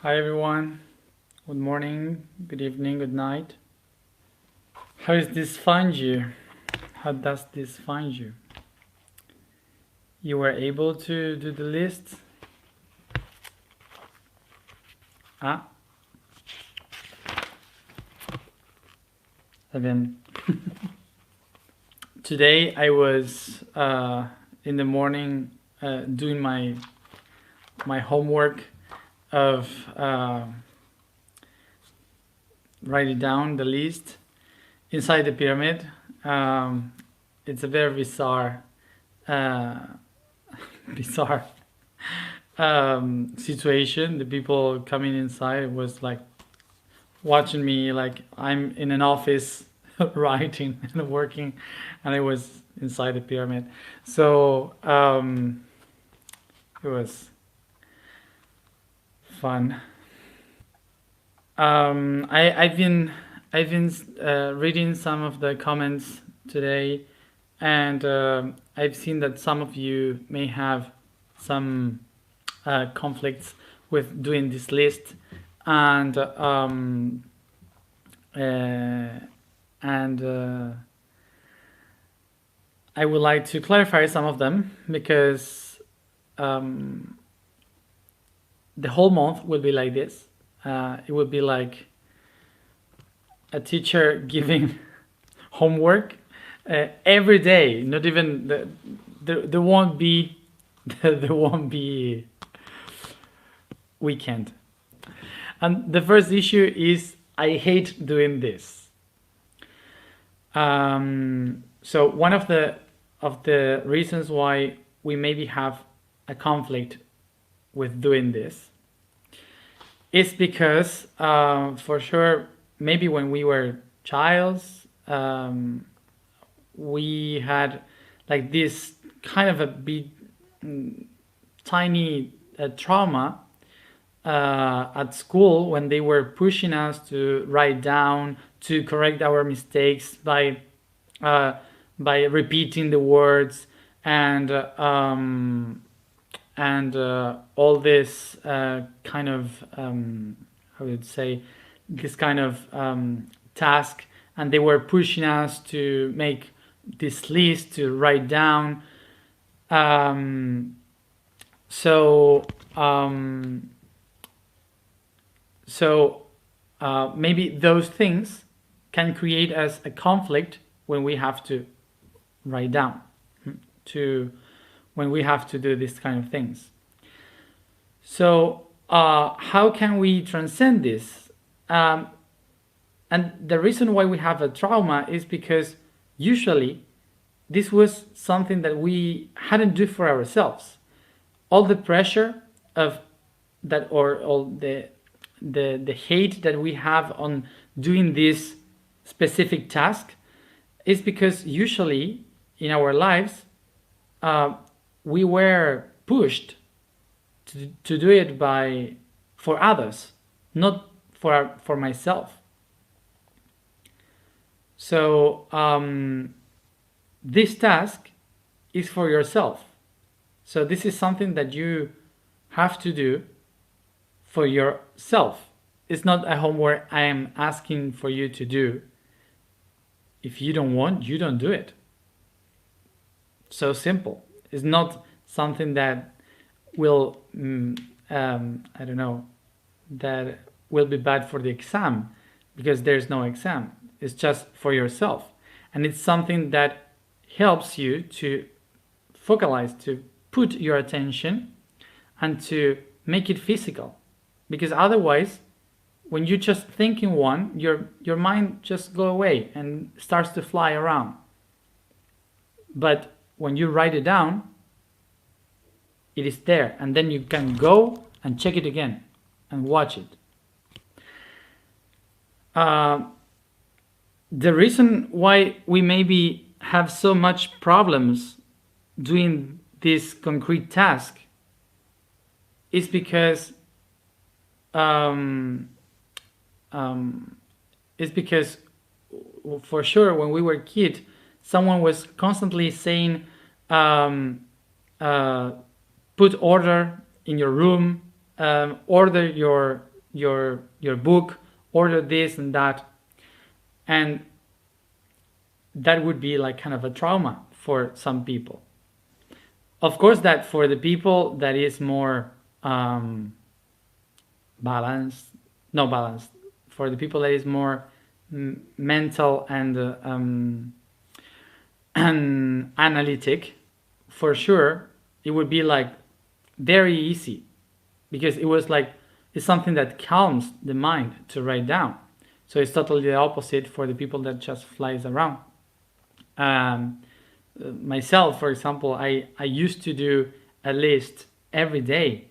Hi everyone. Good morning, good evening, good night. How does this find you? How does this find you? You were able to do the list? Ah, then today I was in the morning doing my homework of writing down the list inside the pyramid. It's a very uh, bizarre situation. The people coming inside was like watching me like I'm in an office writing and working, and I was inside the pyramid. So it was fun. I've been reading some of the comments today, and I've seen that some of you may have some conflicts with doing this list, and uh, and I would like to clarify some of them because um, the whole month will be like this. It will be like a teacher giving homework every day. Not even there won't be there won't be weekend. And the first issue is I hate doing this. So one of the reasons why we maybe have a conflict with doing this is because for sure maybe when we were childs we had like this kind of a big tiny trauma at school when they were pushing us to write down, to correct our mistakes uh, by repeating the words, and all this kind of I would say this kind of task, and they were pushing us to make this list to write down. Um, so um, maybe those things can create us a conflict when we have to write down, to when we have to do these kind of things. So how can we transcend this? And the reason why we have a trauma is because usually this was something that we hadn't do for ourselves. All the pressure of that, or all the hate that we have on doing this specific task, is because usually in our lives we were pushed to do it by for others, not for myself. So this task is for yourself. So this is something that you have to do for yourself. It's not a homework I am asking for you to do. If you don't want, you don't do it. So simple. It's not something that will, I don't know, that will be bad for the exam, because there's no exam. It's just for yourself. And it's something that helps you to focalize, to put your attention, and to make it physical. Because otherwise, when you just think in one, your mind just go away and starts to fly around. But when you write it down, it is there, and then you can go and check it again and watch it. The reason why we maybe have so much problems doing this concrete task is because for sure when we were kids, someone was constantly saying, put order in your room, order your book, order this and that, and that would be like kind of a trauma for some people. Of course, that for the people that is more balanced, no balanced, for the people that is more mental and analytic, for sure, it would be like very easy, because it was like it's something that calms the mind to write down. So it's totally the opposite for the people that just flies around. Myself, for example, I used to do a list every day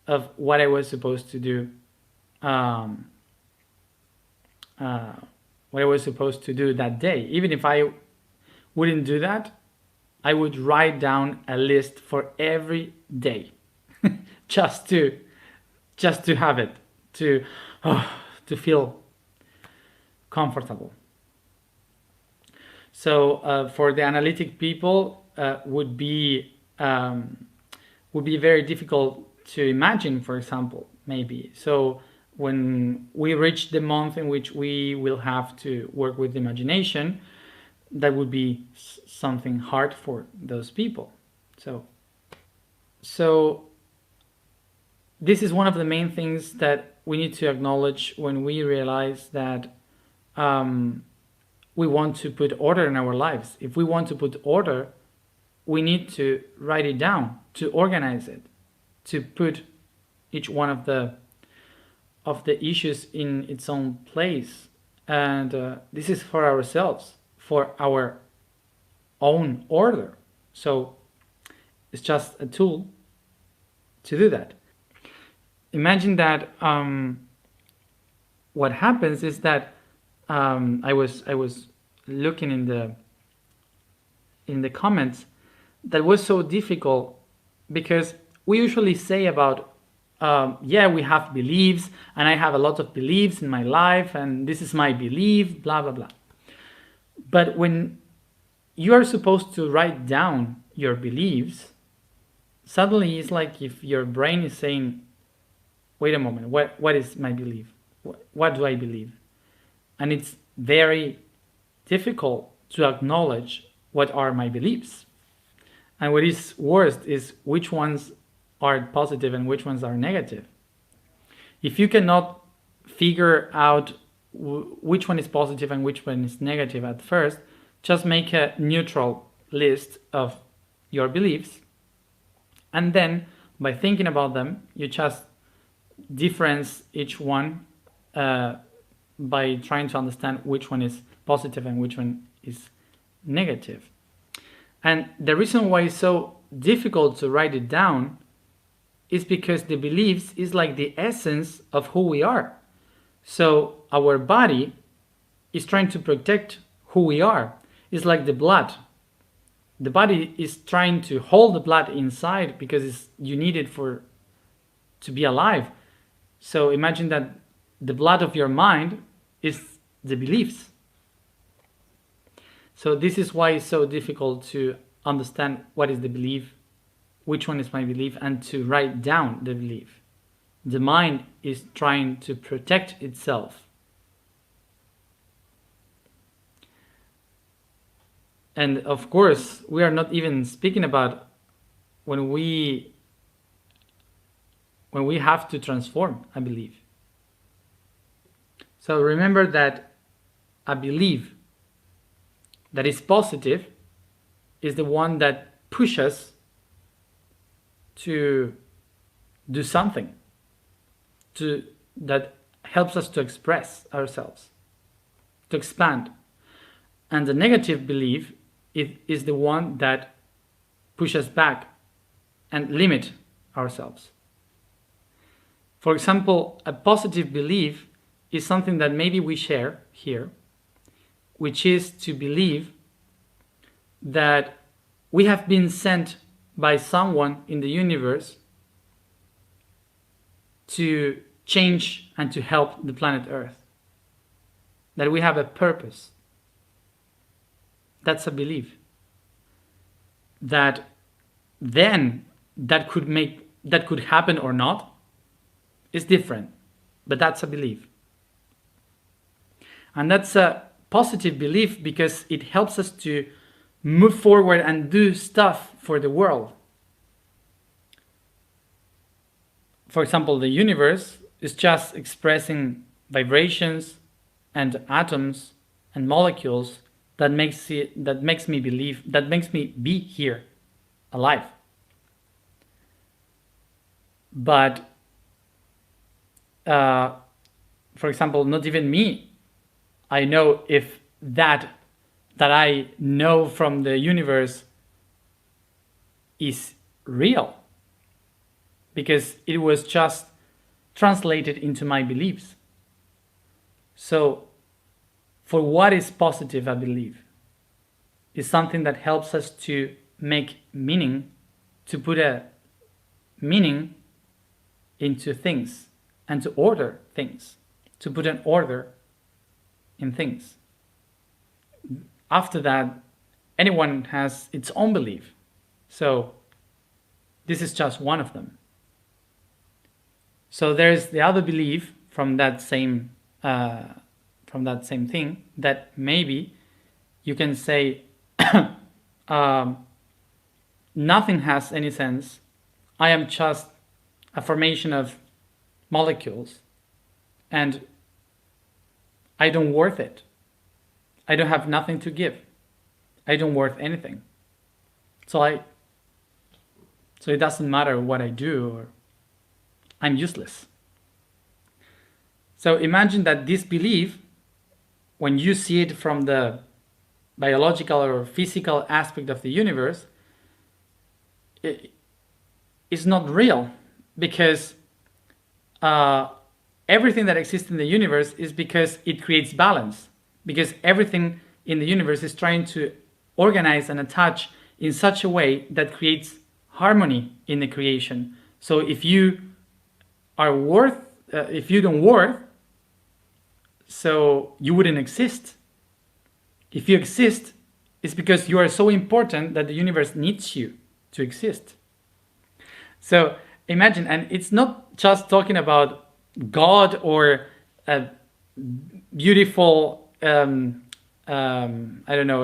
of what I was supposed to do, what I was supposed to do that day. Even if I wouldn't do that, I would write down a list for every day, just to have it, to feel comfortable. So for the analytic people, would be very difficult to imagine, for example, maybe. So when we reach the month in which we will have to work with imagination, that would be something hard for those people. So this is one of the main things that we need to acknowledge when we realize that we want to put order in our lives. If we want to put order, we need to write it down, to organize it, to put each one of the issues in its own place. And this is for ourselves, for our own order. So it's just a tool to do that. Imagine that what happens is that I was looking in the comments, that was so difficult, because we usually say about yeah, we have beliefs, and I have a lot of beliefs in my life, and this is my belief, blah blah blah. But when you are supposed to write down your beliefs, suddenly it's like if your brain is saying, wait a moment, what is my belief? What do I believe? And it's very difficult to acknowledge what are my beliefs. And what is worst is which ones are positive and which ones are negative. If you cannot figure out which one is positive and which one is negative at first, just make a neutral list of your beliefs. And then by thinking about them, you just difference each one by trying to understand which one is positive and which one is negative. And the reason why it's so difficult to write it down is because the beliefs is like the essence of who we are. So our body is trying to protect who we are. It's like the blood. The body is trying to hold the blood inside because you need it to be alive. So imagine that the blood of your mind is the beliefs. So this is why it's so difficult to understand what is the belief, which one is my belief, and to write down the belief. The mind is trying to protect itself. And of course, we are not even speaking about when we have to transform a belief. So remember that a belief that is positive is the one that pushes to do something, that helps us to express ourselves, to expand. And the negative belief is the one that pushes back and limit ourselves. For example, a positive belief is something that maybe we share here, which is to believe that we have been sent by someone in the universe to change and to help the planet Earth. That we have a purpose. That's a belief. That then that could happen or not is different. but that's a belief. And that's a positive belief because it helps us to move forward and do stuff for the world. For example, the universe is just expressing vibrations and atoms and molecules that makes me be here, alive. But for example, not even me, I know if that I know from the universe is real, because it was just translated into my beliefs. So for what is positive, I believe, is something that helps us to make meaning, to put a meaning into things and to order things, to put an order in things. After that, anyone has its own belief. So this is just one of them. So there's the other belief from that same thing, that maybe you can say nothing has any sense. I am just a formation of molecules, and I don't worth it. I don't have nothing to give. I don't worth anything. So it doesn't matter what I do, or I'm useless. So imagine that this belief, when you see it from the biological or physical aspect of the universe, it's not real, because everything that exists in the universe is because it creates balance, because everything in the universe is trying to organize and attach in such a way that creates harmony in the creation. So if you are if you don't worth, so you wouldn't exist. If you exist, it's because you are so important that the universe needs you to exist. So imagine, and it's not just talking about God or a beautiful,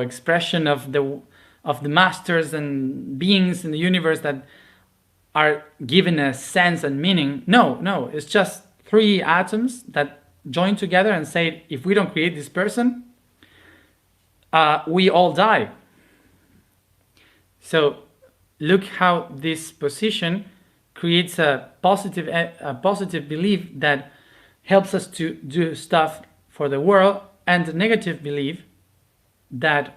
expression of the masters and beings in the universe that are given a sense and meaning. No, it's just three atoms that join together and say, if we don't create this person, we all die. So look how this position creates a positive belief that helps us to do stuff for the world, and a negative belief that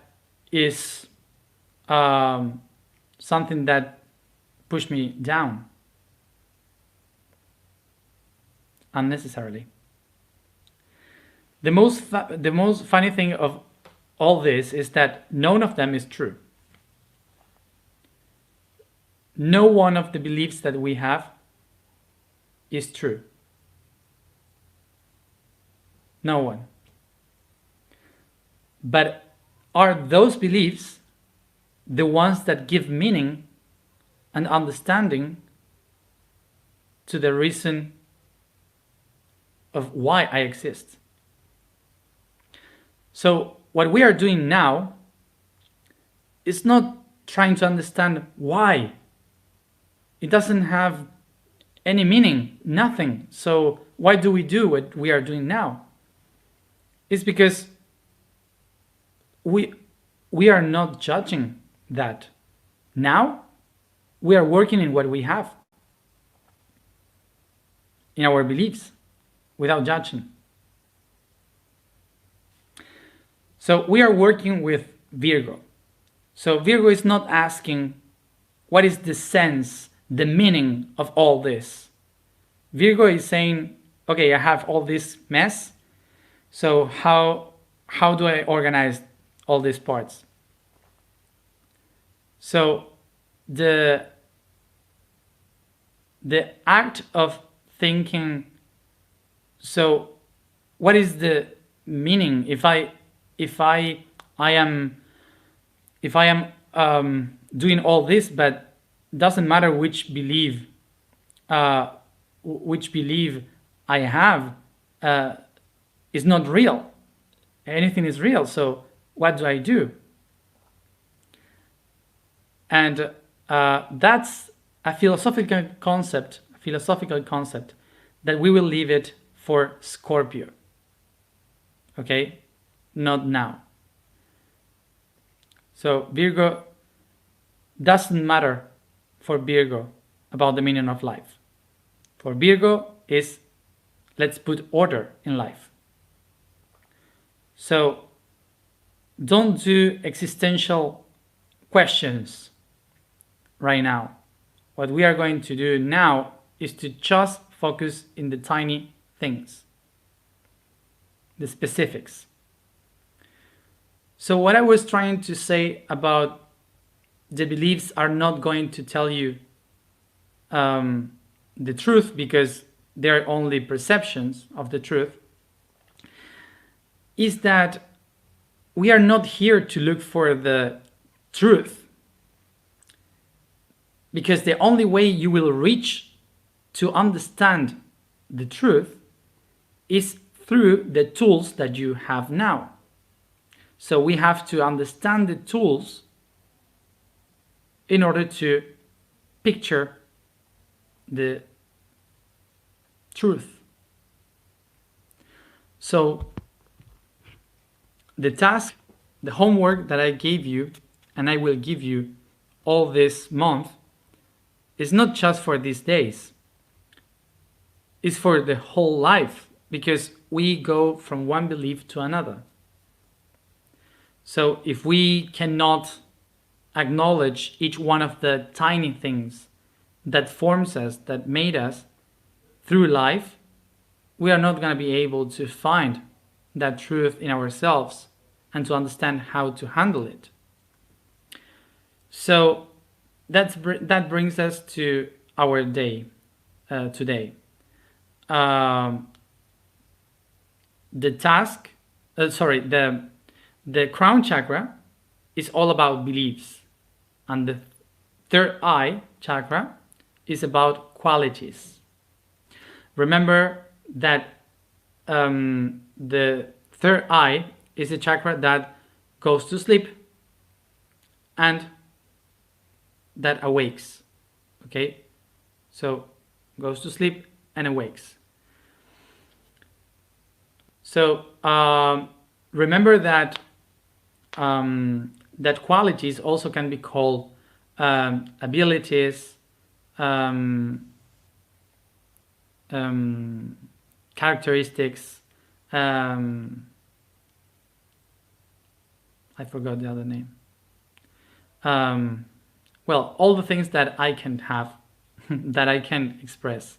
is something that pushed me down unnecessarily. The most funny thing of all this is that none of them is true. No one of the beliefs that we have is true. No one. But are those beliefs the ones that give meaning and understanding to the reason of why I exist? So what we are doing now is not trying to understand why. It doesn't have any meaning, nothing. So why do we do what we are doing now? It's because we are not judging that. Now we are working in what we have, in our beliefs, without judging. So we are working with Virgo. So Virgo is not asking, what is the sense, the meaning of all this? Virgo is saying, okay, I have all this mess, so how do I organize all these parts? So the act of thinking, so what is the meaning if I am doing all this, but doesn't matter which belief I I have is not real. Anything is real, so what do I do? And that's a philosophical concept that we will leave it for Scorpio. Okay? Not now. So Virgo, doesn't matter for Virgo about the meaning of life. For Virgo is, let's put order in life. So don't do existential questions right now. What we are going to do now is to just focus in the tiny things, the specifics. So what I was trying to say about the beliefs are not going to tell you the truth, because they're only perceptions of the truth, is that we are not here to look for the truth, because the only way you will reach to understand the truth is through the tools that you have now. So we have to understand the tools in order to picture the truth. So the task, the homework that I gave you, and I will give you all this month, is not just for these days. It's for the whole life, because we go from one belief to another. So if we cannot acknowledge each one of the tiny things that forms us, that made us through life, we are not going to be able to find that truth in ourselves and to understand how to handle it. So that brings us to our day today. The crown chakra is all about beliefs, and the third eye chakra is about qualities. Remember that the third eye is a chakra that goes to sleep and that awakes. Okay, so goes to sleep and awakes. So remember that that qualities also can be called abilities, characteristics. I forgot the other name. Well, all the things that I can have, that I can express.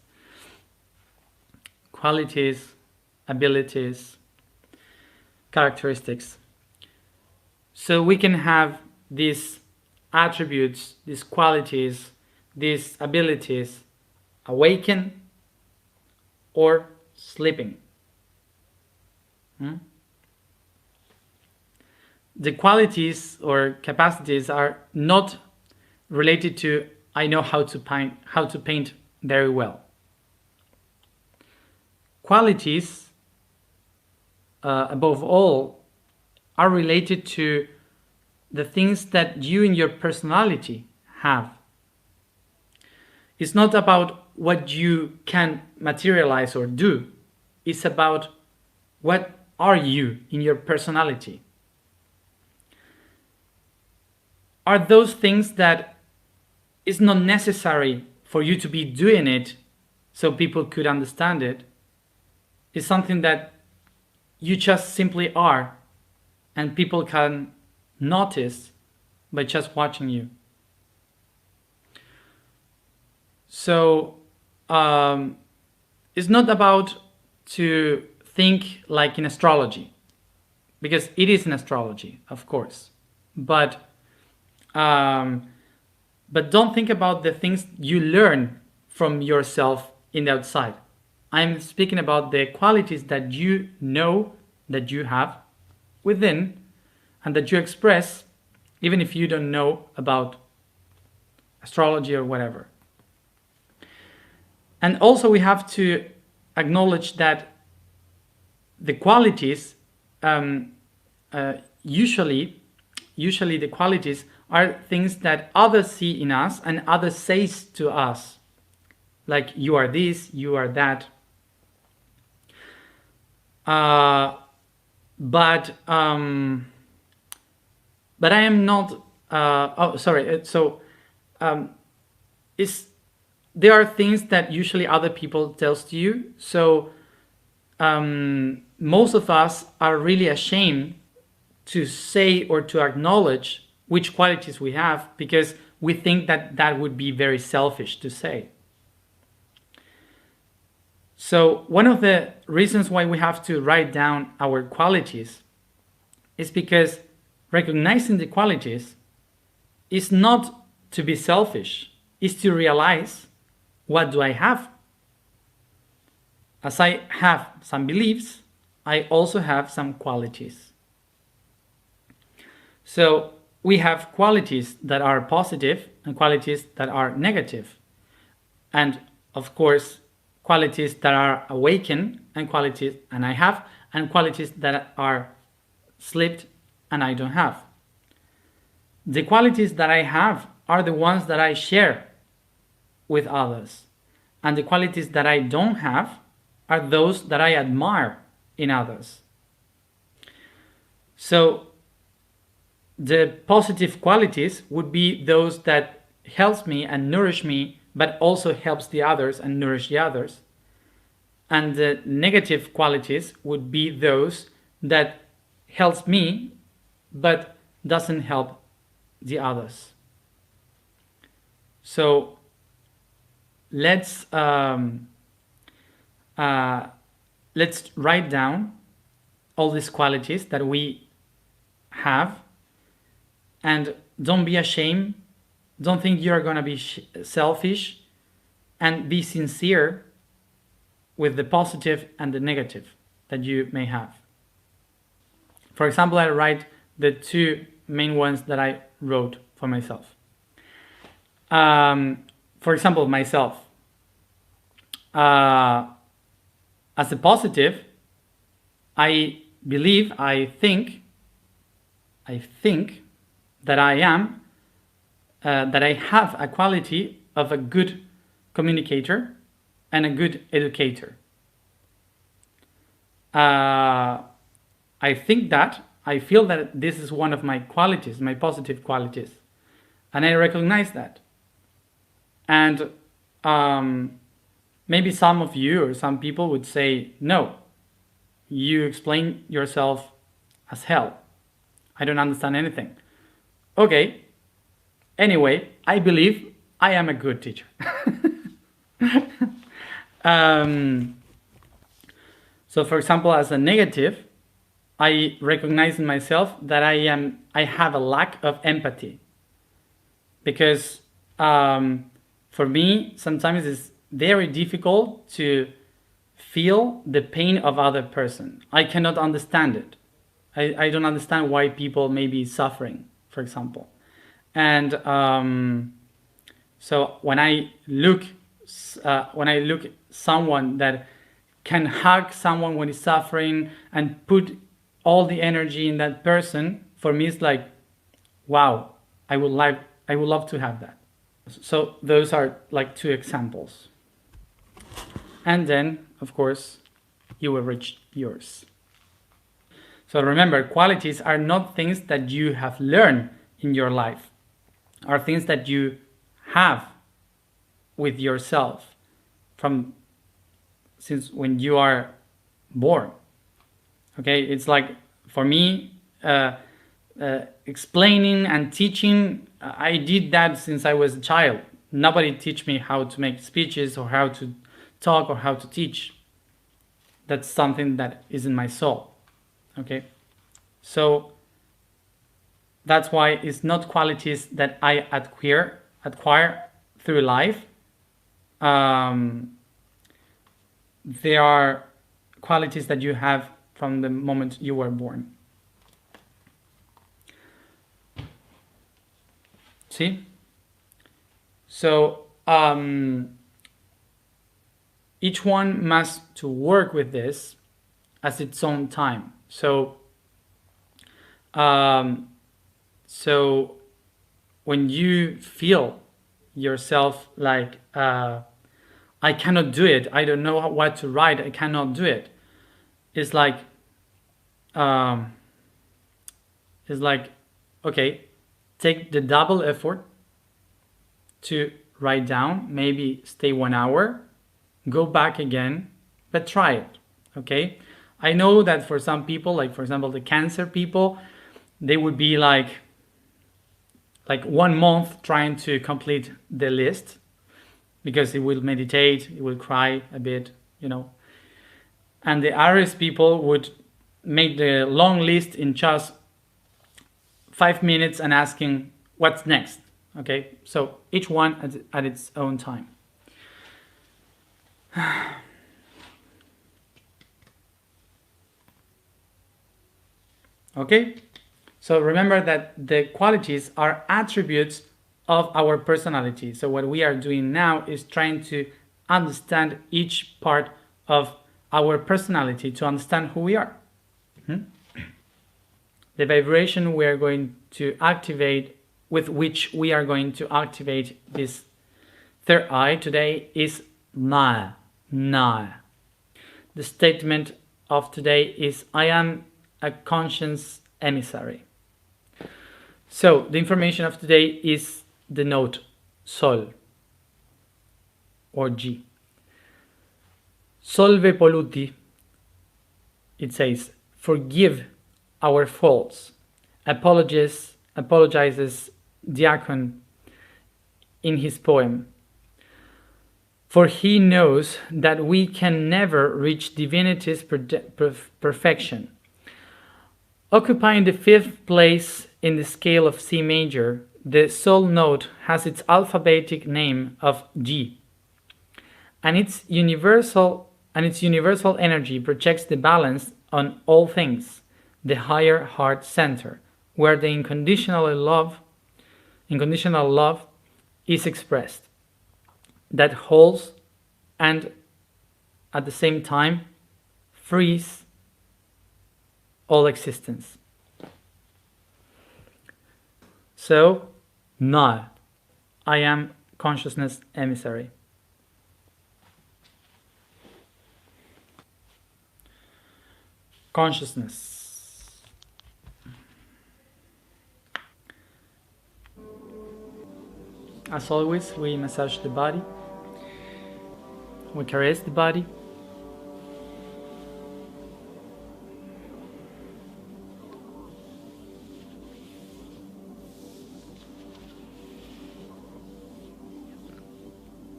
Qualities, abilities, characteristics. So we can have these attributes, these qualities, these abilities awaken or sleeping. The qualities or capacities are not related to I know how to paint very well. Qualities, above all, are related to the things that you in your personality have. It's not about what you can materialize or do. It's about what are you in your personality. Are those things that it's not necessary for you to be doing it so people could understand it. It's something that you just simply are, and people can notice by just watching you. So it's not about to think like in astrology, because it is an astrology, of course, but don't think about the things you learn from yourself in the outside. I'm speaking about the qualities that you know that you have within and that you express, even if you don't know about astrology or whatever. And also we have to acknowledge that the qualities, um, usually the qualities are things that others see in us and others says to us, like you are this, you are that. But I am not. Oh, sorry. So, is there are things that usually other people tells to you. So, most of us are really ashamed to say or to acknowledge which qualities we have because we think that that would be very selfish to say. So one of the reasons why we have to write down our qualities is because recognizing the qualities is not to be selfish, is to realize, what do I have? As I have some beliefs, I also have some qualities. So we have qualities that are positive and qualities that are negative. And of course, qualities that are awakened and qualities and I have, and qualities that are slipped and I don't have. The qualities that I have are the ones that I share with others. And the qualities that I don't have are those that I admire in others. So the positive qualities would be those that helps me and nourish me, but also helps the others and nourish the others. And the negative qualities would be those that helps me, but doesn't help the others. So let's write down all these qualities that we have, and don't be ashamed. Don't think you're going to be selfish, and be sincere with the positive and the negative that you may have. For example, I write the two main ones that I wrote for myself. For example, myself. As a positive, I believe, I think that I am, that I have a quality of a good communicator and a good educator. I think that, I feel that this is one of my qualities, my positive qualities, and I recognize that. And maybe some of you or some people would say, no, you explain yourself as hell. I don't understand anything. Okay. Anyway, I believe I am a good teacher. So for example, as a negative, I recognize in myself that I have a lack of empathy. Because for me, sometimes it's very difficult to feel the pain of other person. I cannot understand it. I don't understand why people may be suffering, for example. And so when I look someone that can hug someone when he's suffering and put all the energy in that person, for me it's like, wow, I would love to have that. So those are like two examples. And then, of course, you will reach yours. So remember, qualities are not things that you have learned in your life, are things that you have with yourself since when you are born. Okay, it's like for me, explaining and teaching, I did that since I was a child. Nobody teach me how to make speeches or how to talk or how to teach. That's something that is in my soul. Okay, so that's why it's not qualities that I acquire through life. They are qualities that you have from the moment you were born. See? So each one must to work with this at its own time. Um, so when you feel yourself like I cannot do it, I don't know what to write, I cannot do it, it's like um, okay, take the double effort to write down, maybe stay 1 hour, go back again, but try it. Okay, I know that for some people, like for example the Cancer people, they would be like 1 month trying to complete the list, because it will meditate, it will cry a bit, and the Aries people would make the long list in just 5 minutes and asking what's next. Okay, so each one at its own time. Okay, so remember that the qualities are attributes of our personality. So what we are doing now is trying to understand each part of our personality, to understand who we are. The vibration we are going to activate, with which we are going to activate this third eye today, is Na. Na. The statement of today is, I am a conscious emissary. So the information of today is the note Sol or G. Solve polluti. It says, forgive our faults. Apologizes Diacon in his poem. For he knows that we can never reach divinity's perfection. Occupying the 5th place in the scale of C major, the Sol note has its alphabetic name of G, and its universal energy projects the balance on all things, the higher heart center, where the unconditional love is expressed, that holds and at the same time frees all existence. So, Na, I am consciousness emissary. Consciousness. As always, we massage the body, we caress the body.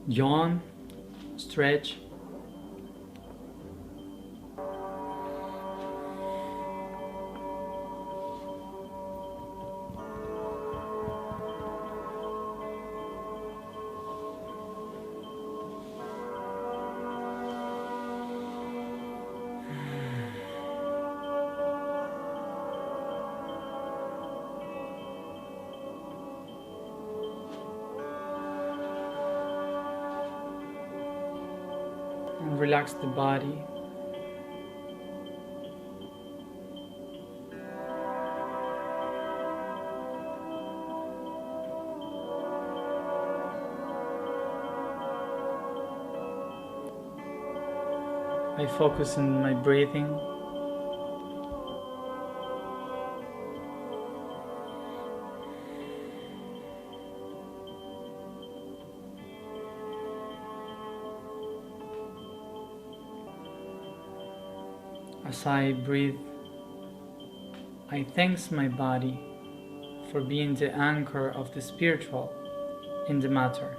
Yawn, stretch. And relax the body. I focus on my breathing. As I breathe, I thank my body for being the anchor of the spiritual in the matter.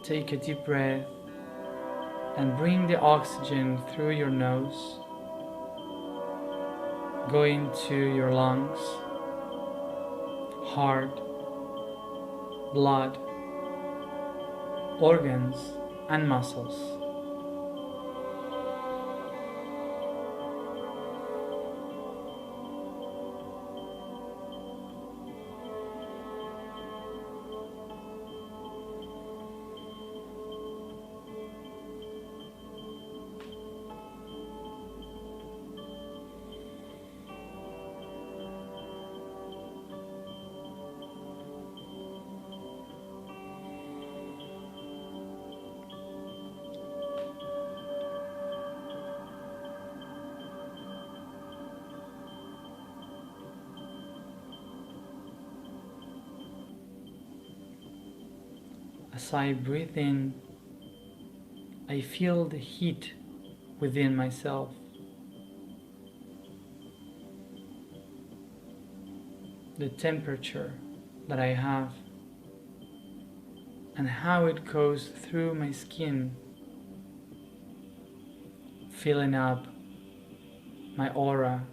Take a deep breath and bring the oxygen through your nose going to your lungs, heart, blood, organs, and muscles. As I breathe in, I feel the heat within myself. The temperature that I have and how it goes through my skin, filling up my aura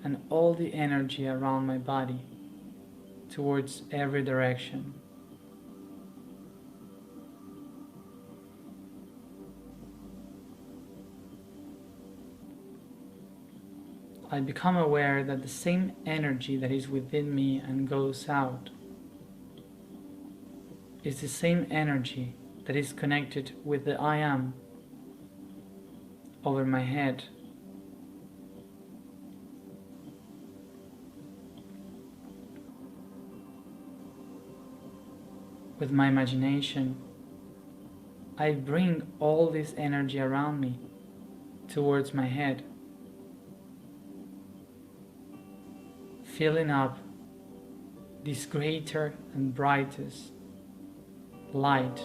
and all the energy around my body towards every direction. I become aware that the same energy that is within me and goes out is the same energy that is connected with the I am over my head. With my imagination, I bring all this energy around me towards my head, filling up this greater and brightest light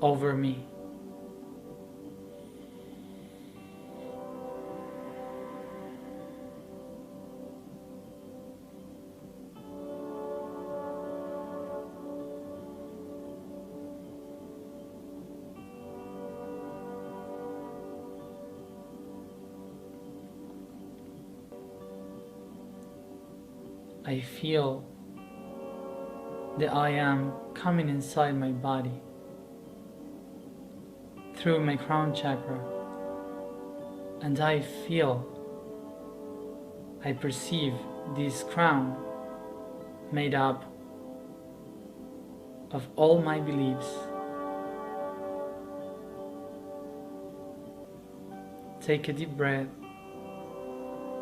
over me. I feel the I am coming inside my body through my crown chakra, and I perceive this crown made up of all my beliefs. Take a deep breath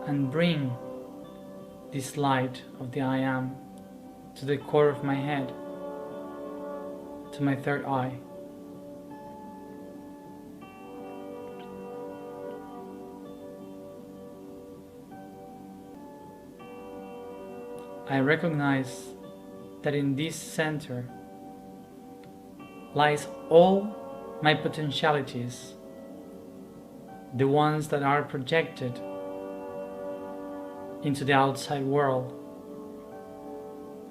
and bring this light of the I am to the core of my head, to my third eye. I recognize that in this center lies all my potentialities, the ones that are projected into the outside world,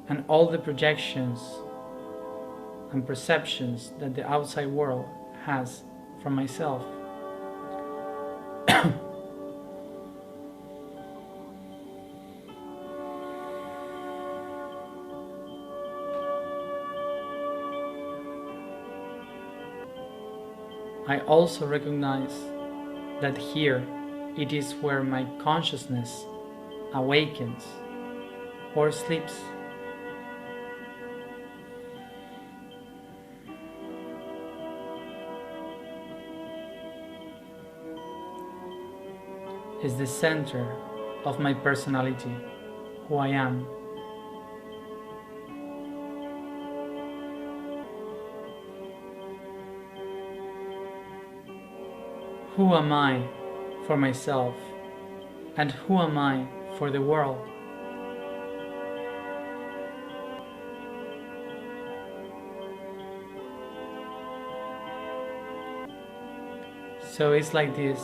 and all the projections and perceptions that the outside world has from myself. I also recognize that here it is where my consciousness awakens or sleeps. Is the center of my personality, who I am. Who am I for myself, and who am I for the world? So it's like this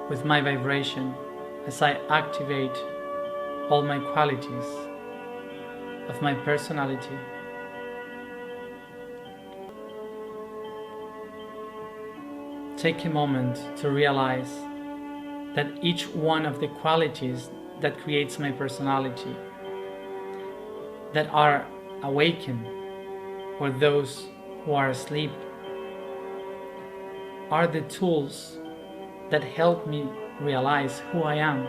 with my vibration as I activate all my qualities of my personality. Take a moment to realize that each one of the qualities that creates my personality, that are awakened or those who are asleep, are the tools that help me realize who I am.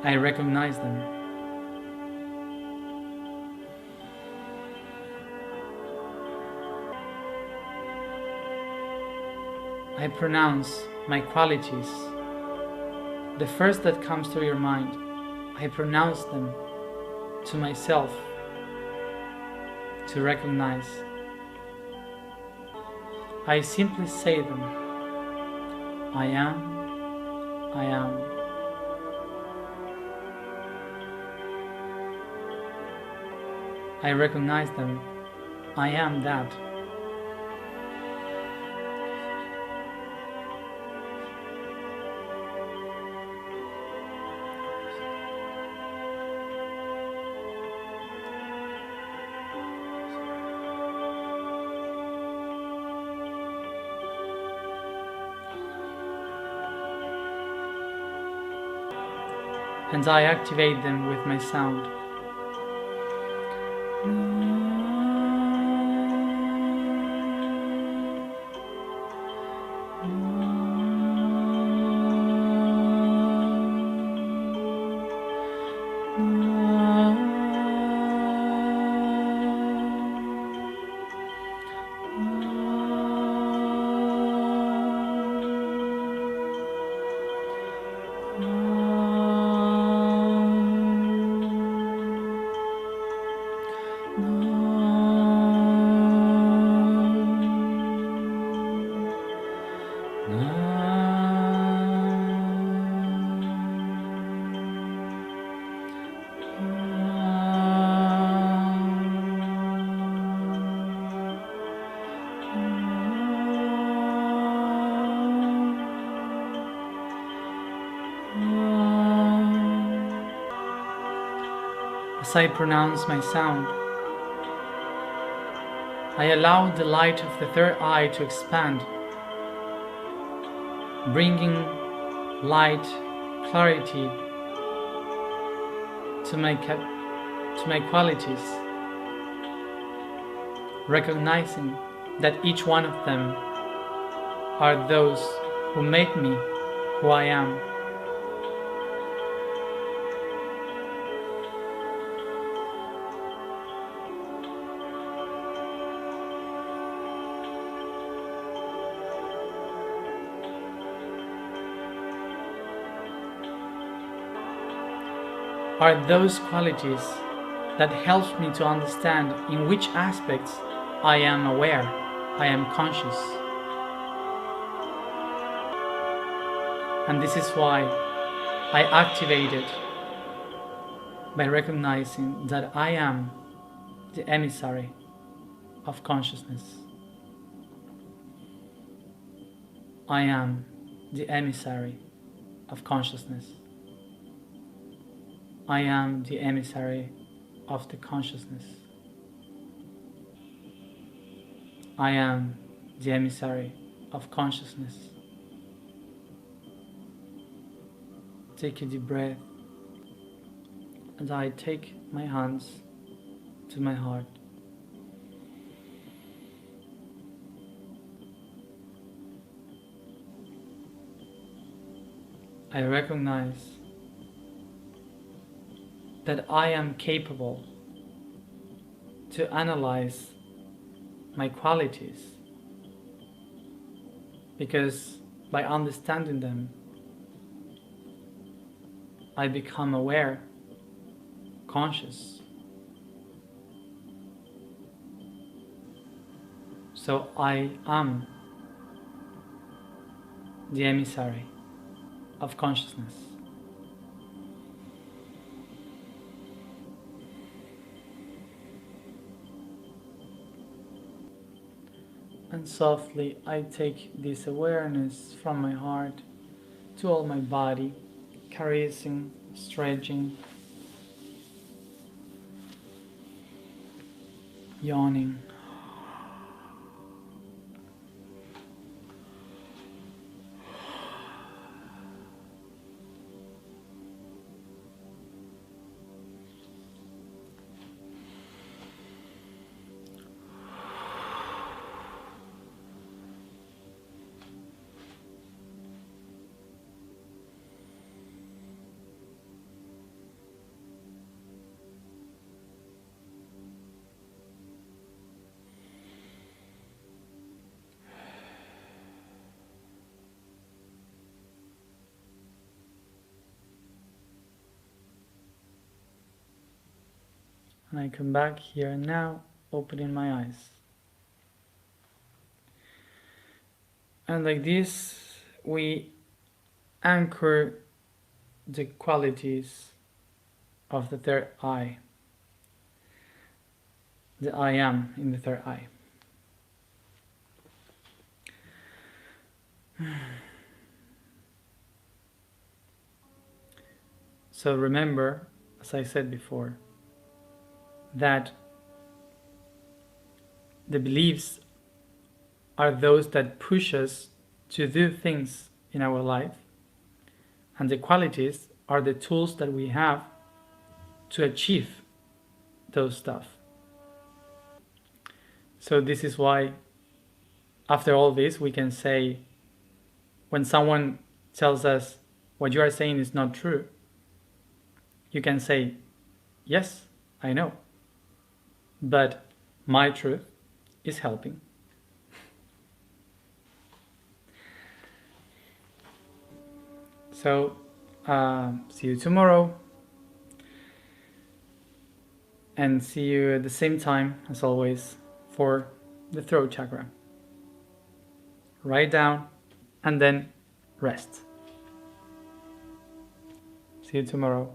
I recognize them. I pronounce my qualities. The first that comes to your mind, I pronounce them to myself to recognize. I simply say them. I am, I am. I recognize them. I am that. And I activate them with my sound. As I pronounce my sound, I allow the light of the third eye to expand, bringing light, clarity to my qualities, recognizing that each one of them are those who make me who I am. Are those qualities that helps me to understand in which aspects I am aware, I am conscious. And this is why I activate it by recognizing that I am the emissary of consciousness. I am the emissary of consciousness. I am the emissary of the consciousness. I am the emissary of consciousness. Take a deep breath, and I take my hands to my heart. I recognize that I am capable to analyze my qualities, because by understanding them, I become aware, conscious. So I am the emissary of consciousness. And softly I take this awareness from my heart to all my body, caressing, stretching, Yawning. And I come back here and now, opening my eyes. And like this, we anchor the qualities of the third eye. The I am in the third eye. So remember, as I said before, that the beliefs are those that push us to do things in our life, and the qualities are the tools that we have to achieve those stuff. So this is why after all this we can say, when someone tells us what you are saying is not true, you can say, yes, I know, but my truth is helping. So see you tomorrow, and see you at the same time as always for the throat chakra. Write down and then rest. See you tomorrow.